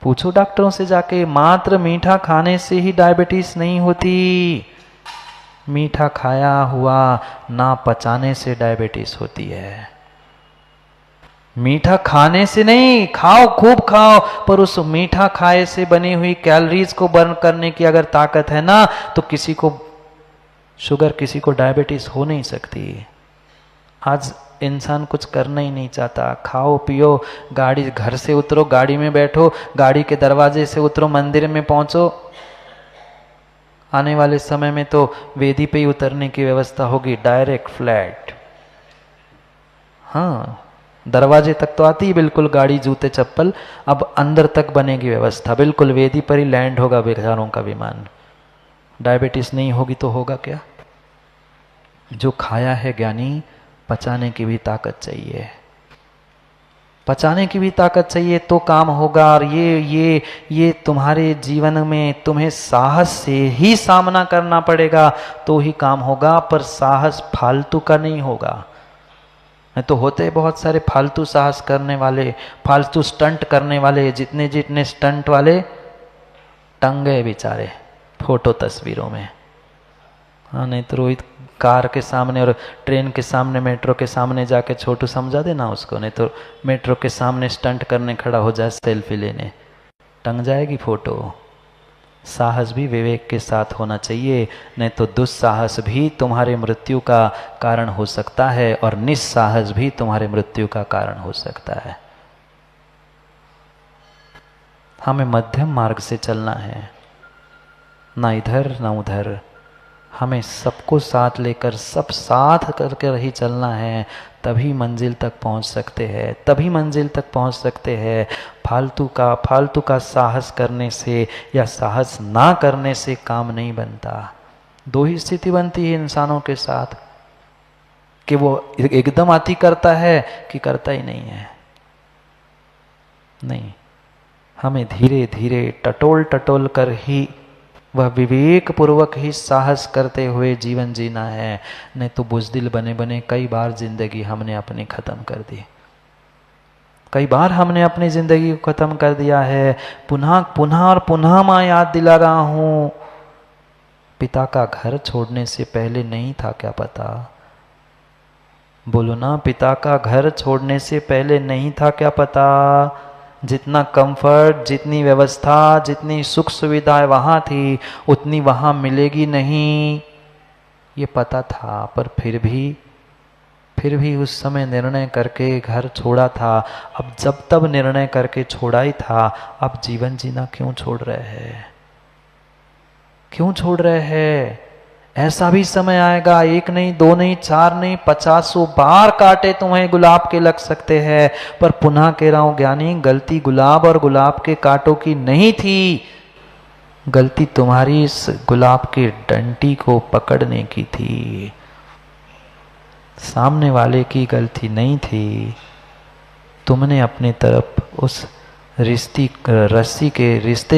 पूछो डॉक्टरों से जाके, मात्र मीठा खाने से ही डायबिटीज नहीं होती। मीठा खाया हुआ ना पचाने से डायबिटीज होती है। मीठा खाने से नहीं, खाओ खूब खाओ, पर उस मीठा खाए से बनी हुई कैलोरीज को बर्न करने की अगर ताकत है ना, तो किसी को शुगर, किसी को डायबिटीज हो नहीं सकती। आज इंसान कुछ करना ही नहीं चाहता। खाओ पियो, गाड़ी, घर से उतरो, गाड़ी में बैठो, गाड़ी के दरवाजे से उतरो, मंदिर में पहुंचो। आने वाले समय में तो वेदी पे ही उतरने की व्यवस्था होगी, डायरेक्ट फ्लैट। हाँ, दरवाजे तक तो आती ही बिल्कुल गाड़ी, जूते चप्पल, अब अंदर तक बनेगी व्यवस्था, बिल्कुल वेदी पर ही लैंड होगा बेचारों का विमान। डायबिटीज नहीं होगी तो होगा क्या? जो खाया है ज्ञानी, पचाने की भी ताकत चाहिए, पचाने की भी ताकत चाहिए तो काम होगा। और ये तुम्हारे जीवन में तुम्हें साहस से ही सामना करना पड़ेगा तो ही काम होगा, पर साहस फालतू का नहीं होगा। नहीं तो होते बहुत सारे फालतू साहस करने वाले, फालतू स्टंट करने वाले, जितने जितने स्टंट वाले टंग गए बेचारे फोटो तस्वीरों में। हाँ, नहीं तो रोहित कार के सामने और ट्रेन के सामने, मेट्रो के सामने जाके छोटू समझा देना उसको, नहीं तो मेट्रो के सामने स्टंट करने खड़ा हो जाए, सेल्फी लेने, टंग जाएगी फोटो। साहस भी विवेक के साथ होना चाहिए, नहीं तो दुस्साहस भी तुम्हारे मृत्यु का कारण हो सकता है और निस्साहस भी तुम्हारे मृत्यु का कारण हो सकता है। हमें मध्यम मार्ग से चलना है, ना इधर ना उधर। हमें सबको साथ लेकर, सब साथ करके ही चलना है, तभी मंजिल तक पहुंच सकते हैं, तभी मंजिल तक पहुंच सकते हैं। फालतू का साहस करने से या साहस ना करने से काम नहीं बनता। दो ही स्थिति बनती है इंसानों के साथ, कि वो एकदम अति करता है कि करता ही नहीं है। नहीं, हमें धीरे धीरे टटोल टटोल कर ही, वह विवेक पूर्वक ही साहस करते हुए जीवन जीना है। नहीं तो बुज़दिल बने बने कई बार जिंदगी हमने अपनी खत्म कर दी, कई बार हमने अपनी जिंदगी को खत्म कर दिया है। पुनः पुनः और पुनः मैं याद दिला रहा हूं, पिता का घर छोड़ने से पहले नहीं था क्या पता? बोलो ना, पिता का घर छोड़ने से पहले नहीं था क्या पता? जितना कंफर्ट, जितनी व्यवस्था, जितनी सुख सुविधाएं वहाँ थी, उतनी वहाँ मिलेगी नहीं, ये पता था। पर फिर भी उस समय निर्णय करके घर छोड़ा था। अब जब तब निर्णय करके छोड़ा ही था, अब जीवन जीना क्यों छोड़ रहे हैं? क्यों छोड़ रहे हैं? ऐसा भी समय आएगा, एक नहीं, दो नहीं, चार नहीं, 50 बार काटे तुम्हें गुलाब के लग सकते हैं। पर पुनः कह रहा हूं ज्ञानी, गलती गुलाब और गुलाब के कांटों की नहीं थी, गलती तुम्हारी इस गुलाब के डंटी को पकड़ने की थी। सामने वाले की गलती नहीं थी, तुमने अपनी तरफ उस रिश्ते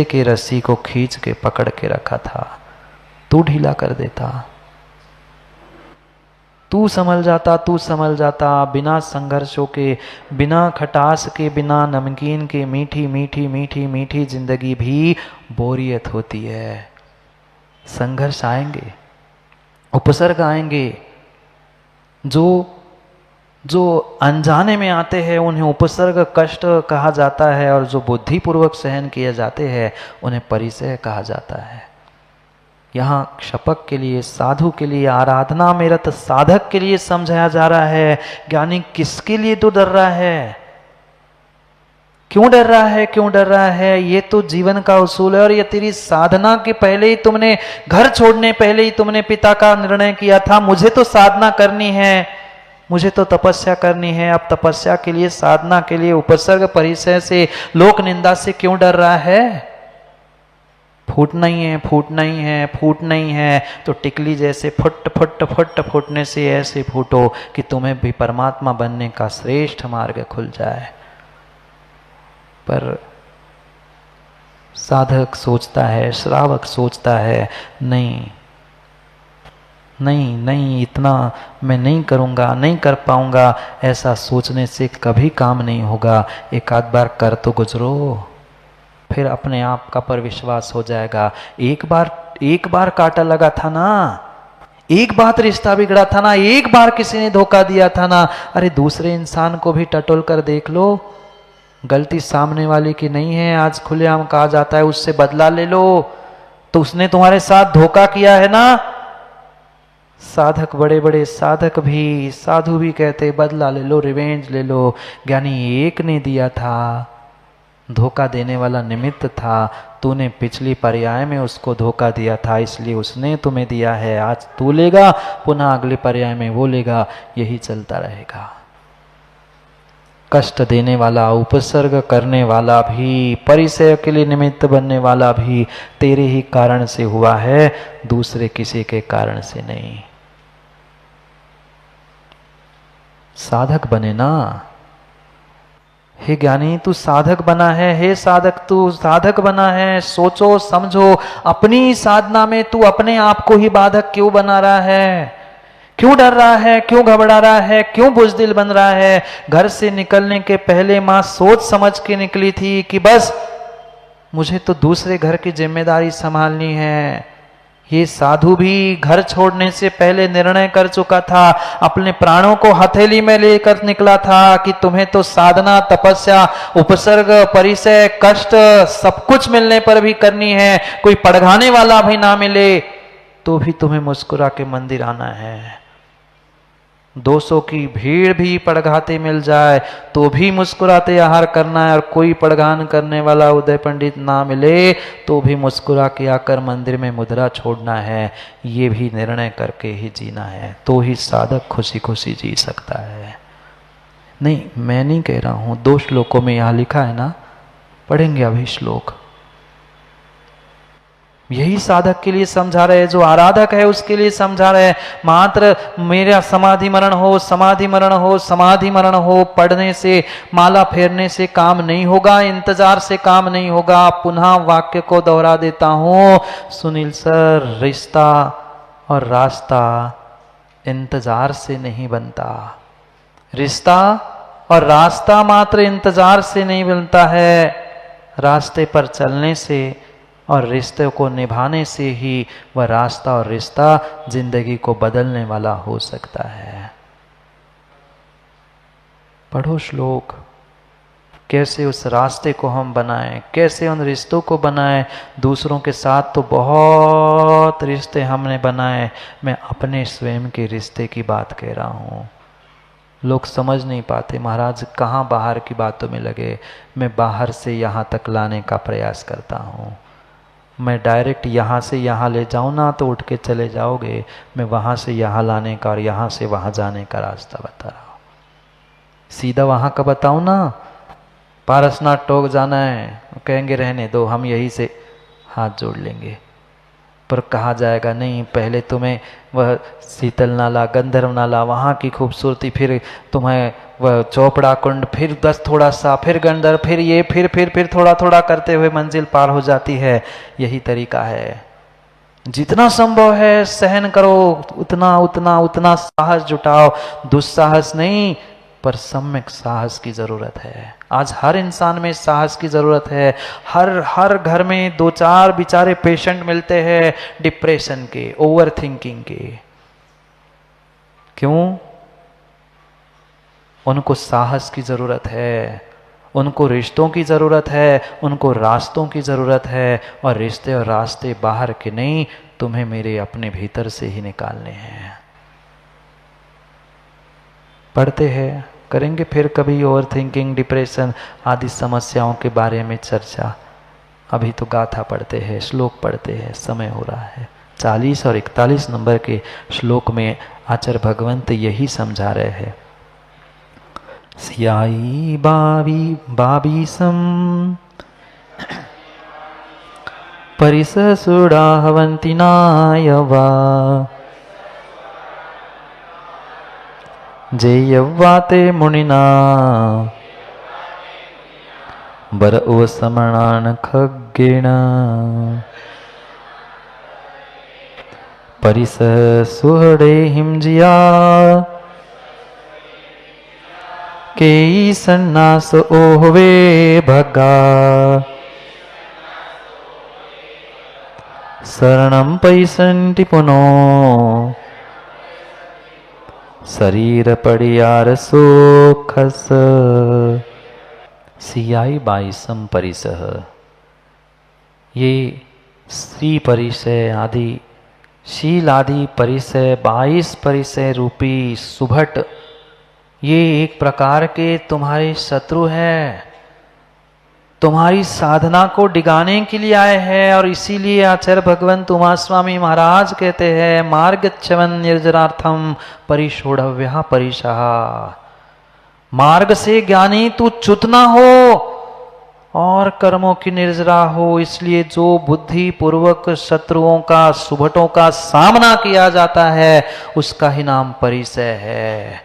के रस्सी को खींच के पकड़ के रखा था। तू ढीला कर देता, तू संभल जाता, बिना संघर्षों के, बिना खटास के, बिना नमकीन के, मीठी मीठी मीठी मीठी जिंदगी भी बोरियत होती है। संघर्ष आएंगे, उपसर्ग आएंगे, जो अनजाने में आते हैं उन्हें उपसर्ग कष्ट कहा जाता है, और जो बुद्धिपूर्वक सहन किए जाते हैं उन्हें परिचय कहा जाता है। यहाँ क्षपक के लिए, साधु के लिए, आराधना में रत साधक के लिए समझाया जा रहा है। ज्ञानी किसके लिए तो डर रहा है? क्यों डर रहा है? ये तो जीवन का उसूल है, और ये तेरी साधना के पहले ही तुमने, घर छोड़ने पहले ही तुमने पिता का निर्णय किया था, मुझे तो साधना करनी है, मुझे तो तपस्या करनी है। अब तपस्या के लिए, साधना के लिए उपसर्ग परिचय से, लोक निंदा से क्यों डर रहा है? फूटना ही है तो टिकली जैसे फुटने से ऐसे फूटो कि तुम्हें भी परमात्मा बनने का श्रेष्ठ मार्ग खुल जाए। पर साधक सोचता है, श्रावक सोचता है, नहीं, इतना मैं नहीं करूँगा, नहीं कर पाऊँगा। ऐसा सोचने से कभी काम नहीं होगा। एक आध बार कर तो गुजरो, फिर अपने आप का पर विश्वास हो जाएगा। एक बार कांटा लगा था ना, एक बात रिश्ता बिगड़ा था ना, एक बार किसी ने धोखा दिया था ना, अरे दूसरे इंसान को भी टटोल कर देख लो। गलती सामने वाले की नहीं है, आज खुलेआम कहा जाता है उससे बदला ले लो, तो उसने तुम्हारे साथ धोखा किया है ना। साधक, बड़े बड़े साधक भी, साधु भी कहते बदला ले लो, रिवेंज ले लो। ज्ञानी एक ने दिया था, धोखा देने वाला निमित्त था, तूने पिछली पर्याय में उसको धोखा दिया था इसलिए उसने तुम्हें दिया है, आज तू लेगा, पुनः अगले पर्याय में वो लेगा, यही चलता रहेगा। कष्ट देने वाला, उपसर्ग करने वाला भी, परिचय के लिए निमित्त बनने वाला भी तेरे ही कारण से हुआ है, दूसरे किसी के कारण से नहीं। साधक बने ना। हे ज्ञानी तू साधक बना है, हे साधक तू साधक बना है। सोचो समझो, अपनी साधना में तू अपने आप को ही बाधक क्यों बना रहा है? क्यों डर रहा है? क्यों घबरा रहा है? क्यों बुज़दिल बन रहा है? घर से निकलने के पहले मां सोच समझ के निकली थी कि बस मुझे तो दूसरे घर की जिम्मेदारी संभालनी है। ये साधु भी घर छोड़ने से पहले निर्णय कर चुका था, अपने प्राणों को हथेली में लेकर निकला था कि तुम्हें तो साधना, तपस्या, उपसर्ग, परिचय, कष्ट सब कुछ मिलने पर भी करनी है। कोई पड़घाने वाला भी ना मिले तो भी तुम्हें मुस्कुरा के मंदिर आना है। 200 की भीड़ भी पड़घाते मिल जाए तो भी मुस्कुराते आहार करना है, और कोई पड़घान करने वाला उदय पंडित ना मिले तो भी मुस्कुरा के आकर मंदिर में मुद्रा छोड़ना है। ये भी निर्णय करके ही जीना है, तो ही साधक खुशी खुशी जी सकता है। नहीं, मैं नहीं कह रहा हूं, 2 श्लोकों में यहां लिखा है ना, पढ़ेंगे अभी श्लोक। यही साधक के लिए समझा रहे हैं, जो आराधक है उसके लिए समझा रहे हैं। मात्र मेरा समाधि मरण हो, समाधि मरण हो, समाधि मरण हो पढ़ने से, माला फेरने से काम नहीं होगा, इंतजार से काम नहीं होगा। पुनः वाक्य को दोहरा देता हूं सुनील सर, रिश्ता और रास्ता इंतजार से नहीं बनता। रिश्ता और रास्ता मात्र इंतजार से नहीं बनता है, रास्ते पर चलने से और रिश्ते को निभाने से ही वह रास्ता और रिश्ता जिंदगी को बदलने वाला हो सकता है। पढ़ो श्लोक, कैसे उस रास्ते को हम बनाएं, कैसे उन रिश्तों को बनाएं। दूसरों के साथ तो बहुत रिश्ते हमने बनाए, मैं अपने स्वयं के रिश्ते की बात कह रहा हूँ। लोग समझ नहीं पाते, महाराज कहाँ बाहर की बातों में लगे। मैं बाहर से यहाँ तक लाने का प्रयास करता हूँ। मैं डायरेक्ट यहाँ से यहाँ ले जाऊँ ना तो उठ के चले जाओगे, मैं वहाँ से यहाँ लाने का और यहाँ से वहाँ जाने का रास्ता बता रहा हूँ। सीधा वहाँ का बताऊँ ना, पारसनाथ टोक जाना है, कहेंगे रहने दो, हम यहीं से हाथ जोड़ लेंगे। पर कहा जाएगा नहीं, पहले तुम्हें वह शीतल नाला, गंधर्व नाला, वहाँ की खूबसूरती, फिर तुम्हें वह चौपड़ा कुंड, फिर 10 थोड़ा सा, फिर गंधर्व, फिर ये, फिर थोड़ा थोड़ा करते हुए मंजिल पार हो जाती है। यही तरीका है। जितना संभव है सहन करो, उतना उतना उतना साहस जुटाओ। दुस्साहस नहीं, पर सम्यक साहस की जरूरत है। आज हर इंसान में साहस की जरूरत है। हर घर में 2-4 बेचारे पेशेंट मिलते हैं डिप्रेशन के, ओवर थिंकिंग के। क्यों? उनको साहस की जरूरत है, उनको रिश्तों की जरूरत है, उनको रास्तों की जरूरत है। और रिश्ते और रास्ते बाहर के नहीं, तुम्हें मेरे अपने भीतर से ही निकालने हैं। पढ़ते हैं, करेंगे फिर कभी ओवर थिंकिंग, डिप्रेशन आदि समस्याओं के बारे में चर्चा। अभी तो गाथा पढ़ते हैं, श्लोक पढ़ते हैं, समय हो रहा है। 40 और 41 नंबर के श्लोक में आचार्य भगवंत यही समझा रहे हैं। सियाई बाबीसम परिससुडाहवन्ति नायवा जेयव्वाते मुनिना बर ओ समणान खग्गेण परिससुहडे हिमजिया के सन्नास ओहवे भगा शरणं पैसंटि पुनो शरीर पड़ियार सोखस सियाई बाईसम परिसह। ये श्री परिसय आदि शील आदि परिसय 22 परिसय रूपी सुभट ये एक प्रकार के तुम्हारे शत्रु है, तुम्हारी साधना को डिगाने के लिए आए हैं। और इसीलिए आचार्य भगवंत उमा स्वामी महाराज कहते हैं मार्गच्छवन निर्जरार्थम परिशोढ़व्य परिशः। मार्ग से ज्ञानी तू च्युत ना हो और कर्मों की निर्जरा हो। इसलिए जो बुद्धि पूर्वक शत्रुओं का सुभटों का सामना किया जाता है उसका ही नाम परिसय है।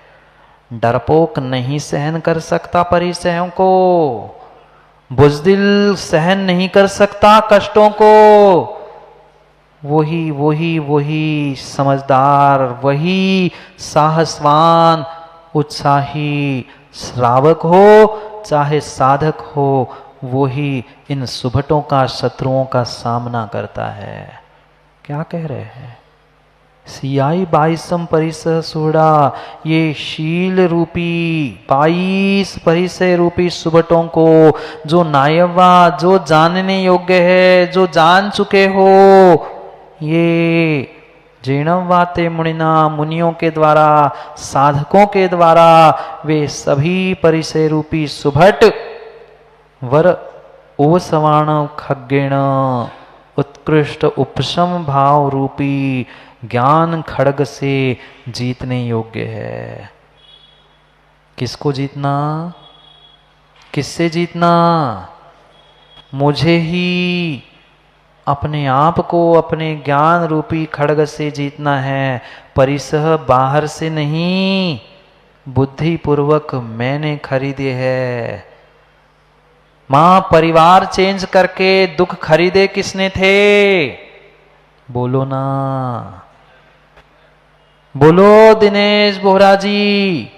डरपोक नहीं सहन कर सकता परिसयों को, बुज़दिल सहन नहीं कर सकता कष्टों को। वही समझदार, वही साहसवान उत्साही श्रावक हो चाहे साधक हो, वही इन सुभटों का शत्रुओं का सामना करता है। क्या कह रहे हैं? सियाई 22 परिसह सोड़ा, ये शील रूपी 22 परिसय रूपी सुभटों को जो नायवा, जो जानने योग्य है, जो जान चुके हो, ये जीर्णवाते मुनिना मुनियों के द्वारा, साधकों के द्वारा वे सभी परिसय रूपी सुभट वर ओसवाण खग्गेण उत्कृष्ट उपशम भाव रूपी ज्ञान खड्ग से जीतने योग्य है। किसको जीतना? किससे जीतना? मुझे ही, अपने आप को अपने ज्ञान रूपी खड्ग से जीतना है। परिसह बाहर से नहीं, बुद्धि पूर्वक मैंने खरीदे है। मां परिवार चेंज करके दुख खरीदे किसने थे? बोलो ना, बोलो दिनेश बोहरा जी।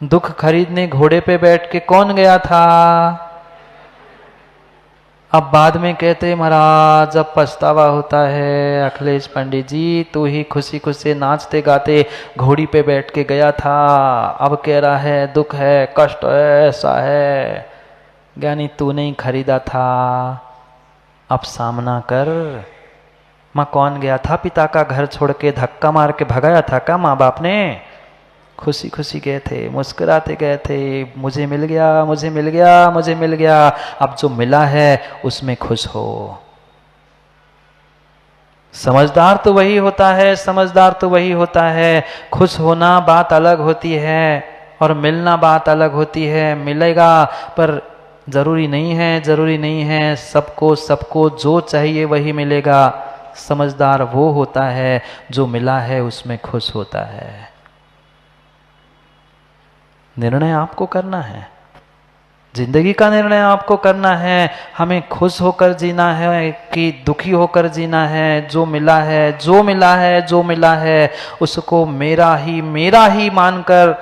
दुख खरीदने घोड़े पे बैठ के कौन गया था? अब बाद में कहते महाराज अब पछतावा होता है, अखिलेश पंडित जी तू ही खुशी खुशी नाचते गाते घोड़ी पे बैठ के गया था, अब कह रहा है दुख है, कष्ट है, ऐसा है। ज्ञानी तू नहीं खरीदा था, अब सामना कर। माँ कौन गया था पिता का घर छोड़ के? धक्का मार के भगाया था क्या माँ बाप ने? खुशी खुशी गए थे, मुस्कुराते गए थे, मुझे मिल गया, मुझे मिल गया, मुझे मिल गया। अब जो मिला है उसमें खुश हो। समझदार तो वही होता है, समझदार तो वही होता है। खुश होना बात अलग होती है और मिलना बात अलग होती है। मिलेगा पर जरूरी नहीं है, जरूरी नहीं है सबको जो चाहिए वही मिलेगा। समझदार वो होता है जो मिला है उसमें खुश होता है। निर्णय आपको करना है, जिंदगी का निर्णय आपको करना है। हमें खुश होकर जीना है कि दुखी होकर जीना है। जो मिला है, जो मिला है, जो मिला है उसको मेरा ही मानकर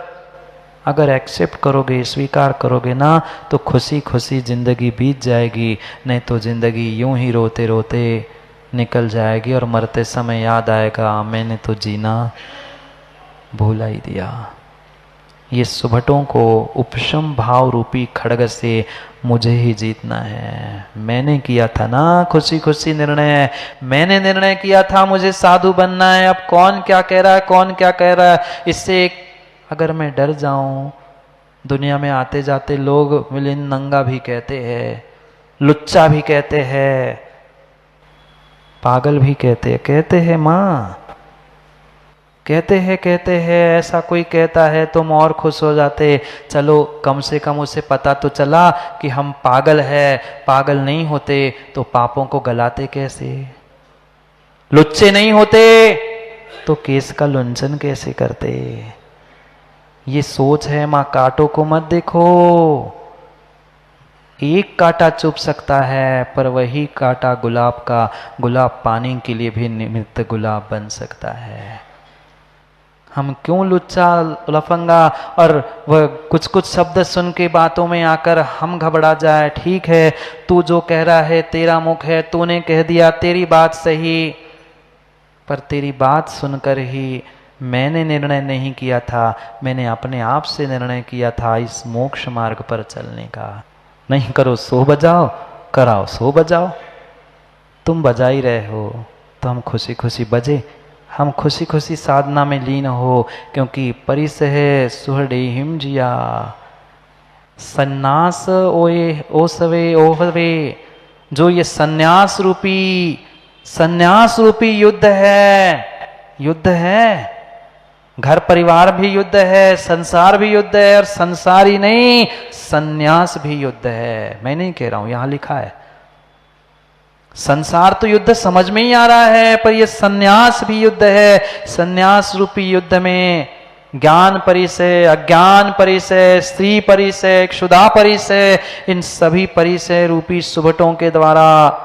अगर एक्सेप्ट करोगे, स्वीकार करोगे ना, तो खुशी खुशी जिंदगी बीत जाएगी। नहीं तो जिंदगी यूं ही रोते रोते निकल जाएगी और मरते समय याद आएगा मैंने तो जीना भूला ही दिया। ये सुभटों को उपशम भाव रूपी खड्ग से मुझे ही जीतना है। मैंने किया था ना खुशी खुशी निर्णय, मैंने निर्णय किया था मुझे साधु बनना है। अब कौन क्या कह रहा है, कौन क्या कह रहा है, इससे अगर मैं डर जाऊं, दुनिया में आते जाते लोग मिलिन नंगा भी कहते हैं, लुच्चा भी कहते हैं, पागल भी कहते हैं माँ, कहते हैं ऐसा कोई कहता है तुम और खुश हो जाते। चलो कम से कम उसे पता तो चला कि हम पागल है। पागल नहीं होते तो पापों को गलाते कैसे? लुच्चे नहीं होते तो केस का लुंचन कैसे करते? ये सोच है माँ। कांटों को मत देखो, एक कांटा चुभ सकता है पर वही कांटा गुलाब पानी के लिए भी निमित्त गुलाब बन सकता है। हम क्यों लुच्चा लफंगा और वह कुछ कुछ शब्द सुन के बातों में आकर हम घबरा जाए। ठीक है, तू जो कह रहा है तेरा मुख है, तूने कह दिया, तेरी बात सही, पर तेरी बात सुनकर ही मैंने निर्णय नहीं किया था, मैंने अपने आप से निर्णय किया था इस मोक्ष मार्ग पर चलने का। नहीं करो सो बजाओ, कराओ सो बजाओ। तुम बजा ही रहे हो तो हम खुशी खुशी बजे, हम खुशी खुशी साधना में लीन हो, क्योंकि परिसह सुहृदेहिम जिया। सन्यास ओए ओसवे ओहवे, जो ये सन्यास रूपी युद्ध है। घर परिवार भी युद्ध है, संसार भी युद्ध है, और संसार ही नहीं सन्यास भी युद्ध है। मैं नहीं कह रहा हूं, यहां लिखा है। संसार तो युद्ध समझ में ही आ रहा है, पर यह सन्यास भी युद्ध है। सन्यास रूपी युद्ध में ज्ञान परिसय, अज्ञान परिसय, स्त्री परिसय, क्षुधा परिसय, इन सभी परिसय रूपी सुबटों के द्वारा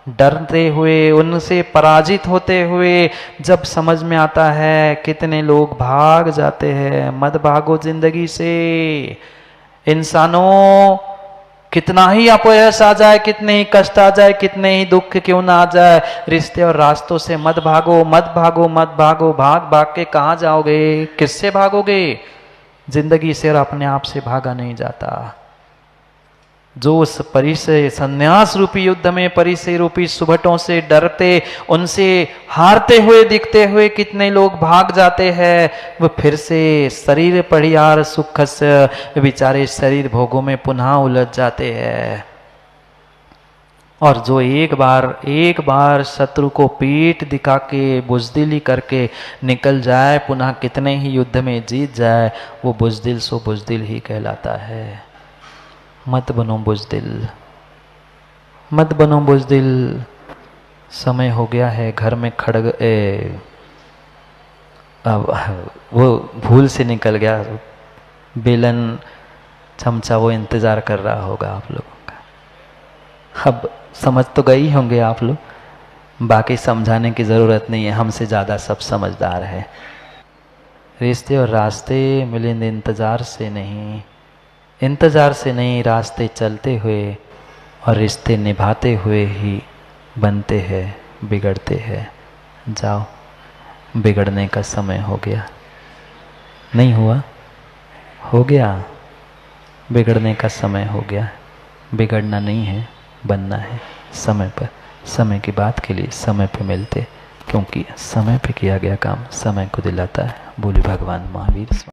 डरते हुए, उनसे पराजित होते हुए जब समझ में आता है, कितने लोग भाग जाते हैं। मत भागो जिंदगी से इंसानों, कितना ही अपयश आ जाए, कितने ही कष्ट आ जाए, कितने ही दुख क्यों ना आ जाए, रिश्ते और रास्तों से मत भागो, मत भागो, मत भागो। भाग भाग के कहाँ जाओगे, किससे भागोगे? जिंदगी से और अपने आप से भागा नहीं जाता। जो उस परिसय संन्यास रूपी युद्ध में परिसय रूपी सुभटों से डरते, उनसे हारते हुए दिखते हुए कितने लोग भाग जाते हैं, वो फिर से शरीर परिहार सुख से बेचारे शरीर भोगों में पुनः उलझ जाते हैं। और जो एक बार शत्रु को पीठ दिखा के बुजदिली करके निकल जाए, पुनः कितने ही युद्ध में जीत जाए, वो बुजदिल सो बुजदिल ही कहलाता है। मत बनो बुजदिल, मत बनो बुजदिल। समय हो गया है, घर में खड़ग वो भूल से निकल गया, बेलन चमचा वो इंतजार कर रहा होगा आप लोगों का। अब समझ तो गई होंगे आप लोग, बाकी समझाने की ज़रूरत नहीं है, हमसे ज़्यादा सब समझदार है। रिश्ते और रास्ते मिलेंगे इंतज़ार से नहीं, इंतज़ार से नहीं, रास्ते चलते हुए और रिश्ते निभाते हुए ही बनते हैं, बिगड़ते हैं। जाओ, बिगड़ने का समय हो गया। नहीं हुआ? हो गया, बिगड़ने का समय हो गया। बिगड़ना नहीं है, बनना है समय पर। समय की बात के लिए समय पे मिलते, क्योंकि समय पे किया गया काम समय को दिलाता है। बोले भगवान महावीर।